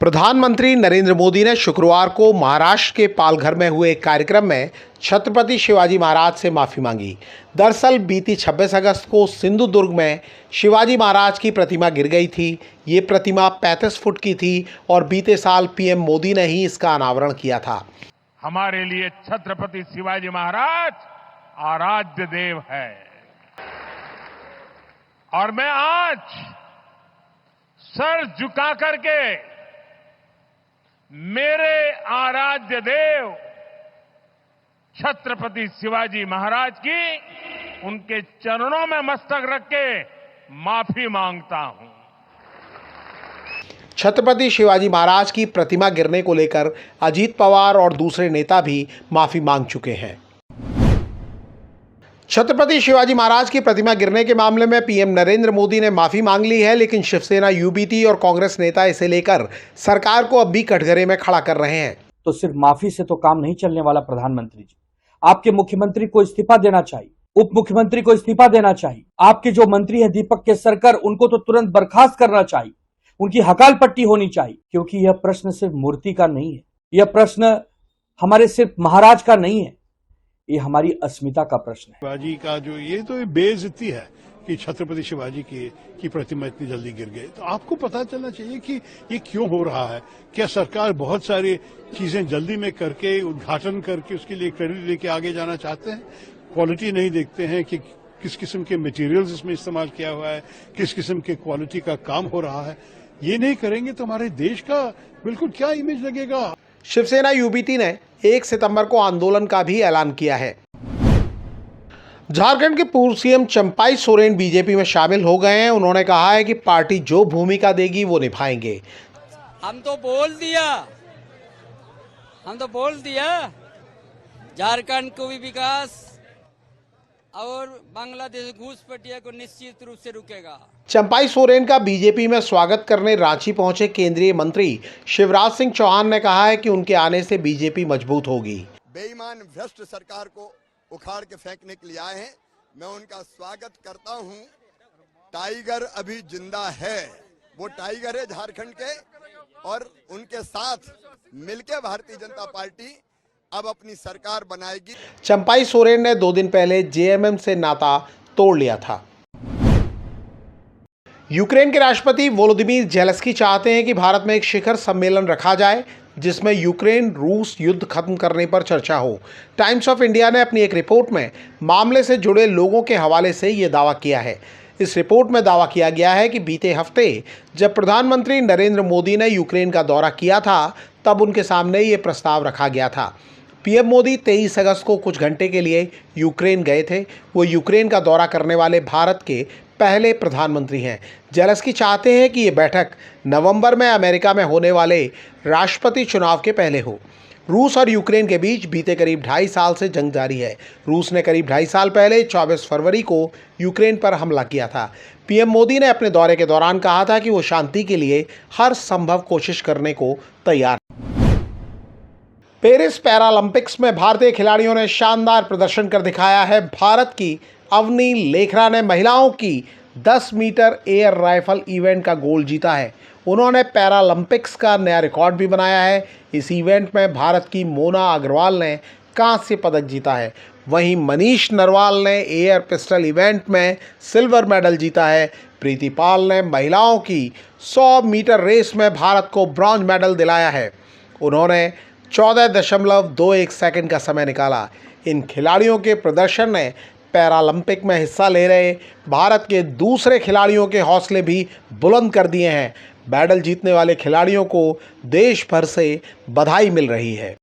प्रधानमंत्री नरेंद्र मोदी ने शुक्रवार को महाराष्ट्र के पालघर में हुए एक कार्यक्रम में छत्रपति शिवाजी महाराज से माफ़ी मांगी। दरअसल बीती 26 अगस्त को सिंधुदुर्ग में शिवाजी महाराज की प्रतिमा गिर गई थी। ये प्रतिमा 35 फुट की थी और बीते साल पीएम मोदी ने ही इसका अनावरण किया था। हमारे लिए छत्रपति शिवाजी महाराज आराध्य देव है और मैं आज सर झुका करके मेरे आराध्य देव छत्रपति शिवाजी महाराज की उनके चरणों में मस्तक रख के माफी मांगता हूं। छत्रपति शिवाजी महाराज की प्रतिमा गिरने को लेकर अजीत पवार और दूसरे नेता भी माफी मांग चुके हैं। छत्रपति शिवाजी महाराज की प्रतिमा गिरने के मामले में पीएम नरेंद्र मोदी ने माफी मांग ली है, लेकिन शिवसेना, यूबीटी और कांग्रेस नेता इसे लेकर सरकार को अब भी कटघरे में खड़ा कर रहे हैं। तो सिर्फ माफी से तो काम नहीं चलने वाला। प्रधानमंत्री जी, आपके मुख्यमंत्री को इस्तीफा देना चाहिए, उप मुख्यमंत्री को इस्तीफा देना चाहिए। आपके जो मंत्री हैं दीपक केसरकर, उनको तो तुरंत बर्खास्त करना चाहिए, उनकी हकाल पट्टी होनी चाहिए, क्योंकि यह प्रश्न सिर्फ मूर्ति का नहीं है, यह प्रश्न हमारे सिर्फ महाराज का नहीं है, ये हमारी अस्मिता का प्रश्न है। शिवाजी का जो ये तो बेइज्जती है कि छत्रपति शिवाजी की प्रतिमा इतनी जल्दी गिर गई। तो आपको पता चलना चाहिए कि ये क्यों हो रहा है। क्या सरकार बहुत सारी चीजें जल्दी में करके उद्घाटन करके उसके लिए क्रेडिट लेके आगे जाना चाहते हैं? क्वालिटी नहीं देखते हैं कि किस किस्म के मटेरियल्स इसमें इस्तेमाल किया हुआ है, किस किस्म के क्वालिटी का काम हो रहा है। ये नहीं करेंगे तो हमारे देश का बिल्कुल क्या इमेज लगेगा। शिवसेना, यूबीटी ने 1 सितंबर को आंदोलन का भी ऐलान किया है। झारखंड के पूर्व सीएम चंपाई सोरेन बीजेपी में शामिल हो गए हैं। उन्होंने कहा है कि पार्टी जो भूमिका देगी वो निभाएंगे। हम तो बोल दिया झारखंड को भी विकास और बांग्लादेश घुसपैठिया को निश्चित रूप से रुकेगा। चंपाई सोरेन का बीजेपी में स्वागत करने रांची पहुंचे केंद्रीय मंत्री शिवराज सिंह चौहान ने कहा है कि उनके आने से बीजेपी मजबूत होगी। बेईमान भ्रष्ट सरकार को उखाड़ के फेंकने के लिए आए हैं, मैं उनका स्वागत करता हूं। टाइगर अभी जिंदा है, वो टाइगर है झारखंड के, और उनके साथ मिलकर भारतीय जनता पार्टी अब अपनी सरकार बनाएगी। चंपाई सोरेन ने 2 दिन पहले जेएमएम से नाता तोड़ लिया था। यूक्रेन के राष्ट्रपति वोलोदिमीर ज़ेलेंस्की चाहते हैं कि भारत में एक शिखर सम्मेलन रखा जाए जिसमें यूक्रेन रूस युद्ध खत्म करने पर चर्चा हो। टाइम्स ऑफ इंडिया ने अपनी एक रिपोर्ट में मामले से जुड़े लोगों के हवाले से ये दावा किया है। इस रिपोर्ट में दावा किया गया है कि बीते हफ्ते जब प्रधानमंत्री नरेंद्र मोदी ने यूक्रेन का दौरा किया था, तब उनके सामने ये प्रस्ताव रखा गया था। पीएम मोदी 23 अगस्त को कुछ घंटे के लिए यूक्रेन गए थे। वो यूक्रेन का दौरा करने वाले भारत के पहले प्रधानमंत्री हैं। ज़ेलेंस्की चाहते हैं कि ये बैठक नवंबर में अमेरिका में होने वाले राष्ट्रपति चुनाव के पहले हो। रूस और यूक्रेन के बीच बीते करीब 2.5 साल से जंग जारी है। रूस ने करीब 2.5 साल पहले 24 फरवरी को यूक्रेन पर हमला किया था। पीएम मोदी ने अपने दौरे के दौरान कहा था कि वो शांति के लिए हर संभव कोशिश करने को तैयार। पेरिस पैरालंपिक्स में भारतीय खिलाड़ियों ने शानदार प्रदर्शन कर दिखाया है। भारत की अवनी लेखरा ने महिलाओं की 10 मीटर एयर राइफल इवेंट का गोल्ड जीता है। उन्होंने पैरालंपिक्स का नया रिकॉर्ड भी बनाया है। इस इवेंट में भारत की मोना अग्रवाल ने कांस्य पदक जीता है। वहीं मनीष नरवाल ने एयर पिस्टल इवेंट में सिल्वर मेडल जीता है। प्रीति पाल ने महिलाओं की 100 मीटर रेस में भारत को ब्रॉन्ज मेडल दिलाया है। उन्होंने 14.21 सेकंड का समय निकाला। इन खिलाड़ियों के प्रदर्शन ने पैरालंपिक में हिस्सा ले रहे भारत के दूसरे खिलाड़ियों के हौसले भी बुलंद कर दिए हैं। मेडल जीतने वाले खिलाड़ियों को देश भर से बधाई मिल रही है।